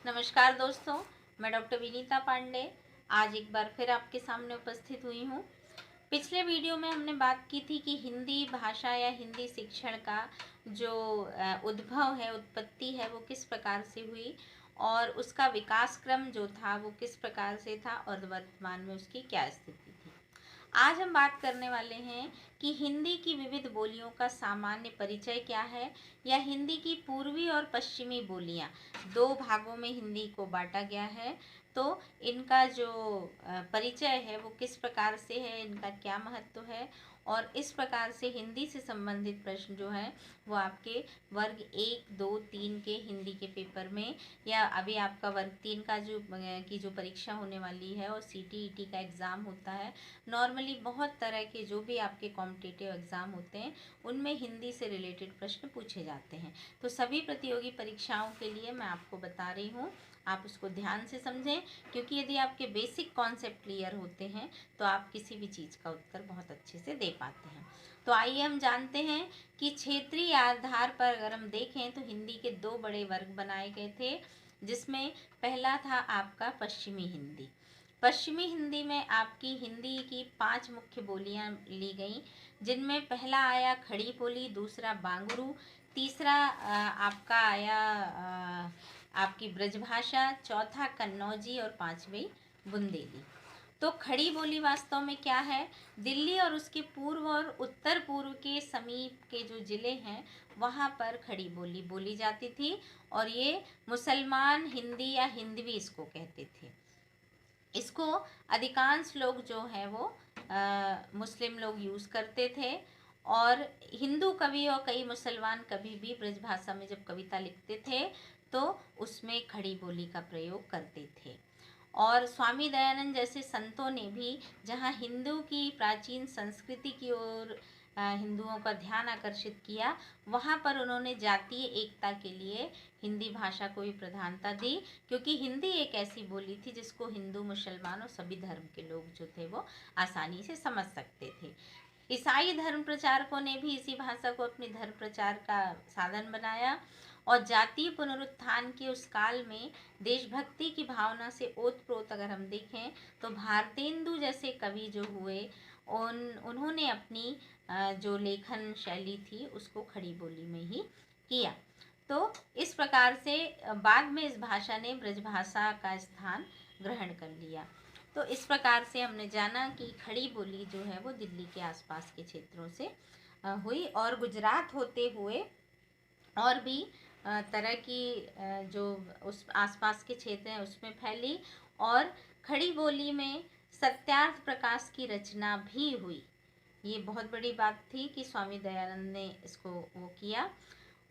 नमस्कार दोस्तों, मैं डॉक्टर विनीता पांडे आज एक बार फिर आपके सामने उपस्थित हुई हूँ। पिछले वीडियो में हमने बात की थी कि हिंदी भाषा या हिंदी शिक्षण का जो उद्भव है, उत्पत्ति है, वो किस प्रकार से हुई और उसका विकास क्रम जो था वो किस प्रकार से था और वर्तमान में उसकी क्या स्थिति थी। आज हम बात करने वाले हैं कि हिंदी की विविध बोलियों का सामान्य परिचय क्या है, या हिंदी की पूर्वी और पश्चिमी बोलियां, दो भागों में हिंदी को बांटा गया है। तो इनका जो परिचय है वो किस प्रकार से है, इनका क्या महत्व है, और इस प्रकार से हिंदी से संबंधित प्रश्न जो है वो आपके वर्ग 1, 2, 3 के हिंदी के पेपर में, या अभी आपका वर्ग 3 का जो परीक्षा होने वाली है और CTET का एग्ज़ाम होता है। नॉर्मली बहुत तरह के जो भी आपके कॉम्पिटिटिव एग्ज़ाम होते हैं उनमें हिंदी से रिलेटेड प्रश्न पूछे जाते हैं। तो सभी प्रतियोगी परीक्षाओं के लिए मैं आपको बता रही हूँ, आप उसको ध्यान से समझें, क्योंकि यदि आपके बेसिक कॉन्सेप्ट क्लियर होते हैं तो आप किसी भी चीज़ का उत्तर बहुत अच्छे से दे पाते हैं। तो आइए हम जानते हैं कि क्षेत्रीय आधार पर अगर हम देखें तो हिंदी के दो बड़े वर्ग बनाए गए थे, जिसमें पहला था आपका पश्चिमी हिंदी। पश्चिमी हिंदी में आपकी हिंदी की 5 मुख्य बोलियां ली गई, जिनमें पहला आया खड़ी बोली, दूसरा बांगरू, तीसरा आपका आया आपकी ब्रजभाषा, चौथा कन्नौजी और पांचवी बुंदेली। तो खड़ी बोली वास्तव में क्या है? दिल्ली और उसके पूर्व और उत्तर पूर्व के समीप के जो ज़िले हैं वहाँ पर खड़ी बोली बोली जाती थी, और ये मुसलमान हिंदी या हिंदवी इसको कहते थे। इसको अधिकांश लोग जो है वो मुस्लिम लोग यूज़ करते थे, और हिंदू कवि और कई मुसलमान कवि भी ब्रजभाषा में जब कविता लिखते थे तो उसमें खड़ी बोली का प्रयोग करते थे। और स्वामी दयानंद जैसे संतों ने भी जहाँ हिंदू की प्राचीन संस्कृति की ओर हिंदुओं का ध्यान आकर्षित किया, वहाँ पर उन्होंने जातीय एकता के लिए हिंदी भाषा को भी प्रधानता दी, क्योंकि हिंदी एक ऐसी बोली थी जिसको हिंदू, मुसलमान और सभी धर्म के लोग जो थे वो आसानी से समझ सकते थे। ईसाई धर्म प्रचारकों ने भी इसी भाषा को अपनी धर्म प्रचार का साधन बनाया, और जातीय पुनरुत्थान के उस काल में देशभक्ति की भावना से ओतप्रोत अगर हम देखें तो भारतेंदु जैसे कवि जो हुए, उन्होंने अपनी जो लेखन शैली थी उसको खड़ी बोली में ही किया। तो इस प्रकार से बाद में इस भाषा ने ब्रजभाषा का स्थान ग्रहण कर लिया। तो इस प्रकार से हमने जाना कि खड़ी बोली जो है वो दिल्ली के आसपास के क्षेत्रों से हुई, और गुजरात होते हुए और भी तरह की जो उस आसपास के क्षेत्र हैं उसमें फैली, और खड़ी बोली में सत्यार्थ प्रकाश की रचना भी हुई। ये बहुत बड़ी बात थी कि स्वामी दयानंद ने इसको वो किया।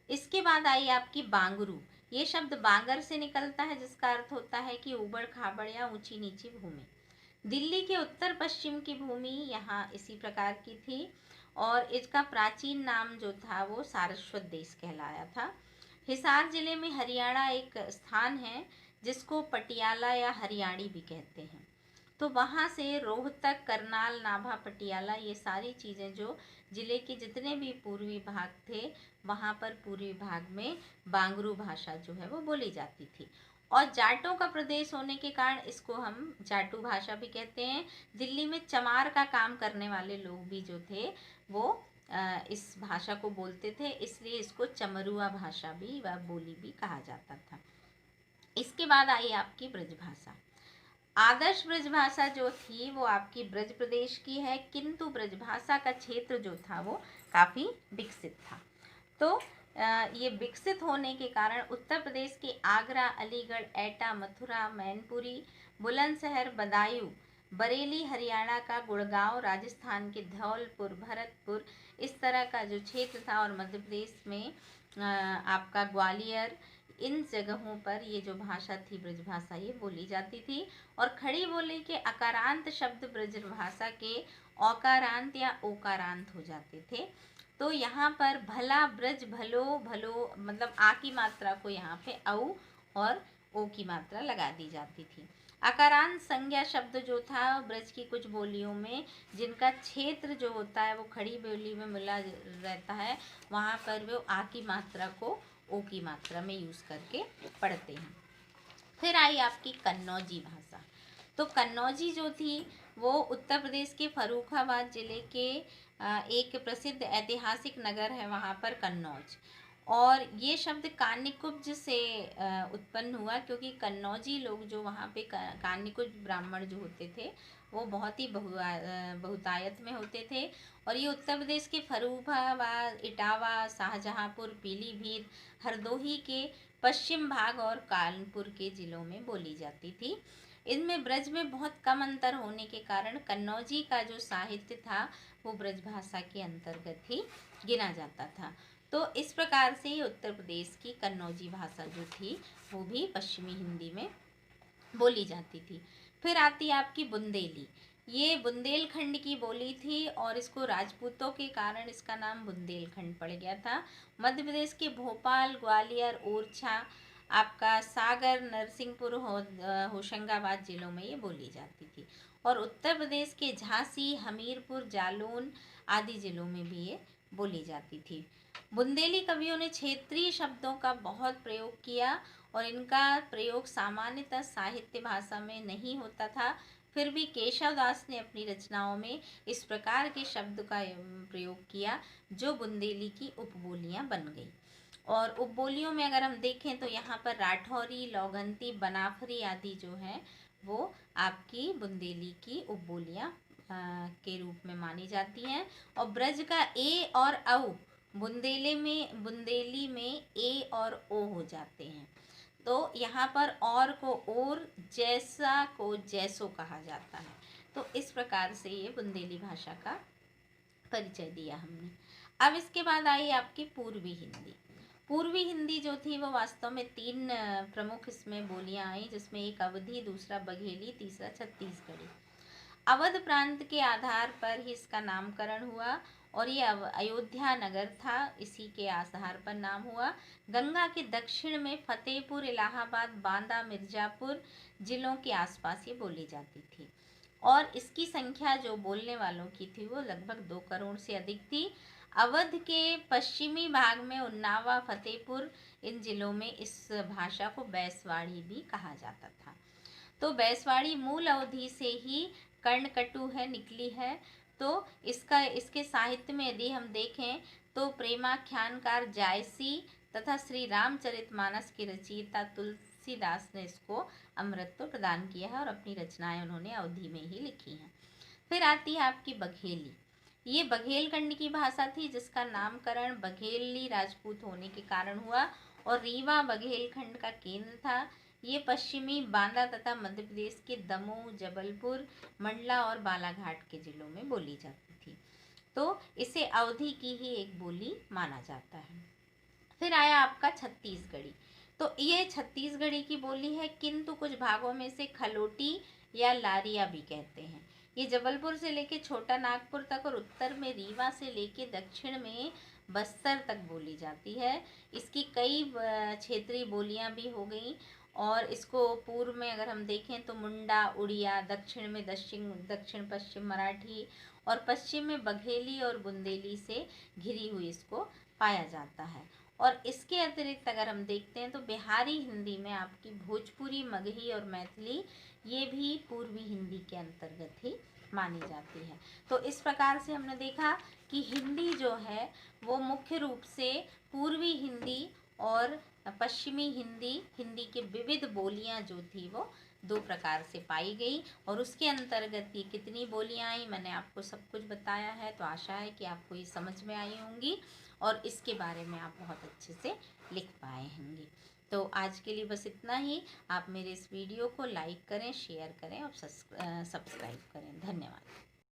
इसके बाद आई आपकी बांगरू। ये शब्द बांगर से निकलता है, जिसका अर्थ होता है कि ऊबड़ खाबड़ या ऊंची नीची भूमि। दिल्ली के उत्तर पश्चिम की भूमि यहाँ इसी प्रकार की थी, और इसका प्राचीन नाम जो था वो सारस्वत देश कहलाया था। हिसार जिले में हरियाणा एक स्थान है जिसको पटियाला या हरियाणी भी कहते हैं। तो वहाँ से रोहतक, करनाल, नाभा, पटियाला, ये सारी चीज़ें जो ज़िले के जितने भी पूर्वी भाग थे वहाँ पर पूर्वी भाग में बांगरू भाषा जो है वो बोली जाती थी, और जाटों का प्रदेश होने के कारण इसको हम जाटू भाषा भी कहते हैं। दिल्ली में चमार का काम करने वाले लोग भी जो थे वो इस भाषा को बोलते थे, इसलिए इसको चमरुआ भाषा भी व बोली भी कहा जाता था। इसके बाद आई आपकी ब्रजभाषा। आदर्श ब्रजभाषा जो थी वो आपकी ब्रज प्रदेश की है, किंतु ब्रजभाषा का क्षेत्र जो था वो काफ़ी विकसित था। तो ये विकसित होने के कारण उत्तर प्रदेश के आगरा, अलीगढ़, एटा, मथुरा, मैनपुरी, बुलंदशहर, बदायूं, बरेली, हरियाणा का गुड़गांव, राजस्थान के धौलपुर, भरतपुर, इस तरह का जो क्षेत्र था, और मध्य प्रदेश में आपका ग्वालियर, इन जगहों पर ये जो भाषा थी ब्रजभाषा ये बोली जाती थी। और खड़ी बोली के अकारांत शब्द ब्रजभाषा के औकारांत या ओकारांत हो जाते थे। तो यहाँ पर भला, ब्रज, भलो, भलो, मतलब आ की मात्रा को यहाँ पे औ और ओ की मात्रा लगा दी जाती थी। अकारांत संज्ञा शब्द जो था ब्रज की कुछ बोलियों में, जिनका क्षेत्र जो होता है वो खड़ी बोली में मिला रहता है, वहाँ पर वो आ की मात्रा को ओ की मात्रा में यूज़ करके पढ़ते हैं। फिर आई आपकी कन्नौजी भाषा। तो कन्नौजी जो थी वो उत्तर प्रदेश के फर्रुखाबाद जिले के एक प्रसिद्ध ऐतिहासिक नगर है वहाँ पर कन्नौज। और ये शब्द कान्यकुब्ज से उत्पन्न हुआ, क्योंकि कन्नौजी लोग जो वहाँ पे कान्यकुब्ज ब्राह्मण जो होते थे वो बहुत ही बहुतायत में होते थे। और ये उत्तर प्रदेश के फर्रुखाबाद, इटावा, शाहजहाँपुर, पीलीभीत, हरदोही के पश्चिम भाग और कानपुर के जिलों में बोली जाती थी। इनमें ब्रज में बहुत कम अंतर होने के कारण कन्नौजी का जो साहित्य था वो ब्रज भाषा के अंतर्गत ही गिना जाता था। तो इस प्रकार से ही उत्तर प्रदेश की कन्नौजी भाषा जो थी वो भी पश्चिमी हिंदी में बोली जाती थी। फिर आती है आपकी बुंदेली। ये बुंदेलखंड की बोली थी और इसको राजपूतों के कारण इसका नाम बुंदेलखंड पड़ गया था। मध्य प्रदेश के भोपाल, ग्वालियर, ओरछा, आपका सागर, नरसिंहपुर, होशंगाबाद जिलों में ये बोली जाती थी। और उत्तर प्रदेश के झांसी, हमीरपुर, जालौन आदि जिलों में भी ये बोली जाती थी। बुंदेली कवियों ने क्षेत्रीय शब्दों का बहुत प्रयोग किया और इनका प्रयोग सामान्यतः साहित्य भाषा में नहीं होता था। फिर भी केशव दास ने अपनी रचनाओं में इस प्रकार के शब्द का प्रयोग किया जो बुंदेली की उपबोलियां बन गई। और उपबोलियों में अगर हम देखें तो यहाँ पर राठौरी, लौघंती, बनाफरी आदि जो हैं वो आपकी बुंदेली की उपबोलियां के रूप में मानी जाती हैं। और ब्रज का ए और औ बुंदेली में ए और ओ हो जाते हैं। तो यहाँ पर और को और, जैसा को जैसो कहा जाता है। तो इस प्रकार से ये बुंदेली भाषा का परिचय दिया हमने। अब इसके बाद आई आपकी पूर्वी हिंदी। पूर्वी हिंदी जो थी वो वास्तव में 3 प्रमुख इसमें बोलियां आई, जिसमें एक अवधी, दूसरा बघेली, तीसरा छत्तीसगढ़ी। अवध प्रांत के आधार पर ही इसका नामकरण हुआ और ये अयोध्या नगर था, इसी के आधार पर नाम हुआ। गंगा के दक्षिण में फतेहपुर, इलाहाबाद, बांदा, मिर्जापुर जिलों के आसपास ये बोली जाती थी। और इसकी संख्या जो बोलने वालों की थी वो लगभग 2 करोड़ से अधिक थी। अवध के पश्चिमी भाग में उन्नावा, फतेहपुर, इन जिलों में इस भाषा को बैसवाड़ी भी कहा जाता था। तो बैसवाड़ी मूल अवधि से ही कर्णकटु है निकली है। तो इसके साहित्य में यदि हम देखें तो प्रेमाख्यानकार जायसी तथा श्री रामचरितमानस की रचयिता तुलसीदास ने इसको अमृतत्व प्रदान किया है और अपनी रचनाएं उन्होंने अवधि में ही लिखी हैं। फिर आती है आपकी बघेली। ये बघेलखंड की भाषा थी जिसका नामकरण बघेली राजपूत होने के कारण हुआ और रीवा बघेलखंड का केंद्र था। ये पश्चिमी बांदा तथा मध्य प्रदेश के दमोह, जबलपुर, मंडला और बालाघाट के जिलों में बोली जाती थी। तो इसे अवधि की ही एक बोली माना जाता है। फिर आया आपका छत्तीसगढ़ी। तो ये छत्तीसगढ़ी की बोली है, किंतु कुछ भागों में से खलोटी या लारिया भी कहते हैं। ये जबलपुर से लेके छोटा नागपुर तक और उत्तर में रीवा से लेके दक्षिण में बस्तर तक बोली जाती है। इसकी कई क्षेत्रीय बोलियां भी हो गई और इसको पूर्व में अगर हम देखें तो मुंडा, उड़िया, दक्षिण में दक्षिण पश्चिम मराठी और पश्चिम में बघेली और बुंदेली से घिरी हुई इसको पाया जाता है। और इसके अतिरिक्त अगर हम देखते हैं तो बिहारी हिंदी में आपकी भोजपुरी, मगही और मैथिली ये भी पूर्वी हिंदी के अंतर्गत ही मानी जाती है। तो इस प्रकार से हमने देखा कि हिंदी जो है वो मुख्य रूप से पूर्वी हिंदी और पश्चिमी हिंदी के विविध बोलियां जो थी वो 2 प्रकार से पाई गई और उसके अंतर्गत ये कितनी बोलियां आई मैंने आपको सब कुछ बताया है। तो आशा है कि आपको ये समझ में आई होंगी और इसके बारे में आप बहुत अच्छे से लिख पाए होंगे। तो आज के लिए बस इतना ही। आप मेरे इस वीडियो को लाइक करें, शेयर करें और सब्सक्राइब करें। धन्यवाद।